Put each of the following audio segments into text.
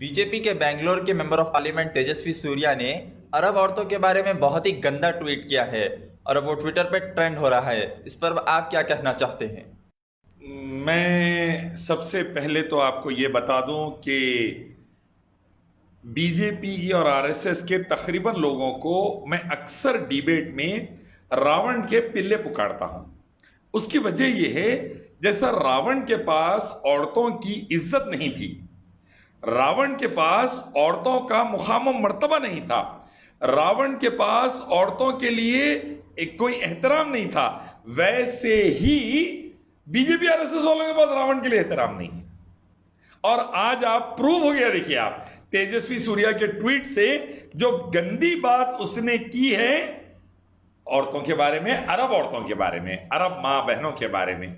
BJP के बेंगलोर के member of parliament Tejasvi Surya ने अरब औरतों के बारे में बहुत ही गंदा ट्वीट किया है और अब वो ट्विटर पे ट्रेंड हो रहा है। इस पर आप क्या कहना चाहते हैं? मैं सबसे पहले तो आपको ये बता दूं कि बीजेपी की और आरएसएस के तकरीबन लोगों को मैं अक्सर डिबेट में रावण के पिल्ले पुकारता हूं। उसकी वजह यह है, जैसा रावण के पास औरतों की इज्जत नहीं थी, रावण के पास औरतों का मुकाम मर्तबा नहीं था, रावण के पास औरतों के लिए एक कोई एहतराम नहीं था, वैसे ही बीजेपी आरएसएस वालों के पास रावण के लिए एहतराम नहीं है। और आज आप प्रूव हो गया, देखिए आप तेजस्वी सूर्या के ट्वीट से जो गंदी बात उसने की है औरतों के बारे में, अरब औरतों के बारे में, अरब मां बहनों के बारे में,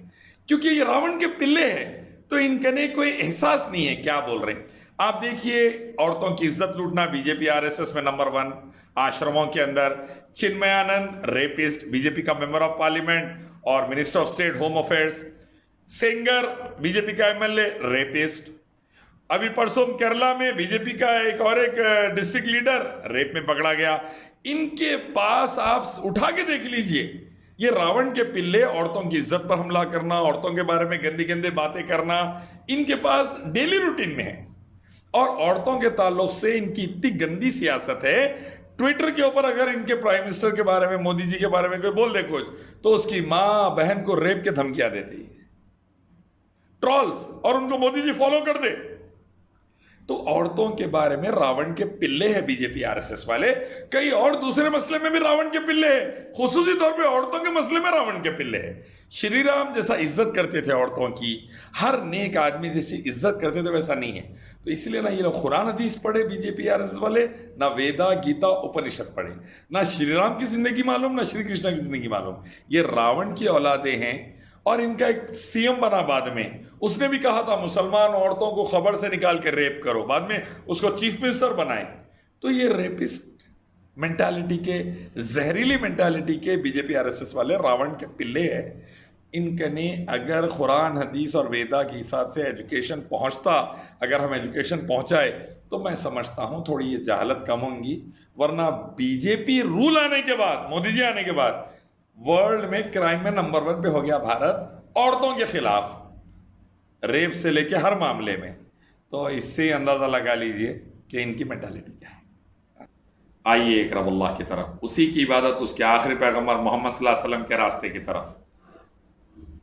क्योंकि ये रावण के पिल्ले हैं तो इनके कोई एहसास नहीं है क्या बोल रहे हैं। आप देखिए, औरतों की इज्जत लूटना बीजेपी आरएसएस में नंबर 1। आश्रमों के अंदर चिन्मयानंद रेपिस्ट, बीजेपी का मेंबर ऑफ पार्लियामेंट और minister of state home affairs. Sengar BJP का एमएलए रेपिस्ट। अभी परसों केरला में बीजेपी का एक डिस्ट्रिक्ट लीडर रेप में पकड़ा गया। इनके पास आप उठा के देख लीजिए, ये रावण के पिल्ले औरतों की इज्जत पर हमला करना, औरतों के बारे में गंदी गंदी बातें करना इनके पास डेली रूटीन में है। और औरतों के ताल्लुक से इनकी इतनी गंदी सियासत है, ट्विटर के ऊपर अगर इनके प्राइम मिनिस्टर के बारे में, मोदी जी के बारे में कोई बोल दे कुछ, तो उसकी मां बहन को रेप के धमकियां देती है, ट्रॉल्स, और उनको मोदी जी फॉलो कर दे। तो औरतों के बारे में रावण के पिल्ले हैं बीजेपी आरएसएस वाले। कई और दूसरे मसले में भी रावण के पिल्ले हैं, खुसूसी तौर पे औरतों के मसले में रावण के पिल्ले हैं। श्री राम जैसा इज्जत करते थे औरतों की, हर नेक आदमी जैसी इज्जत करते थे, वैसा नहीं है। तो इसलिए ना ये लोग कुरान हदीस पढ़े बीजेपी आरएसएस वाले, ना वेदा गीता उपनिषद पढ़े, ना श्री राम की जिंदगी मालूम, ना श्री कृष्ण की जिंदगी मालूम। ये रावण की औलादे हैं। और इनका एक सीएम बना बाद में, उसने भी कहा था मुसलमान औरतों को खबर से निकाल के रेप करो, बाद में उसको चीफ मिनिस्टर बनाए। तो ये रेपिस्ट मेंटालिटी के, जहरीली मेंटालिटी के बीजेपी आरएसएस वाले रावण के पिल्ले हैं। इनकने अगर कुरान हदीस और वेदा के हिसाब से एजुकेशन पहुंचता, अगर हम एजुकेशन पहुंचाए, तो मैं समझता हूं थोड़ी ये जहालत कम होंगी। वरना बीजेपी रूल आने के बाद, मोदी जी आने के बाद, वर्ल्ड में क्राइम में नंबर 1 पे हो गया भारत, औरतों के खिलाफ, रेप से लेके हर मामले में। तो इससे अंदाजा लगा लीजिए कि इनकी मेंटालिटी क्या है। आइए इकराम अल्लाह की तरफ, उसी की इबादत उसके आखिरी पैगंबर मोहम्मद सल्लल्लाहु अलैहि वसल्लम के रास्ते की तरफ।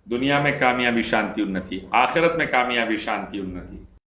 दुनिया में कामयाबी, शांति, उन्नति, आखिरत में कामयाबी, शांति, उन्नति।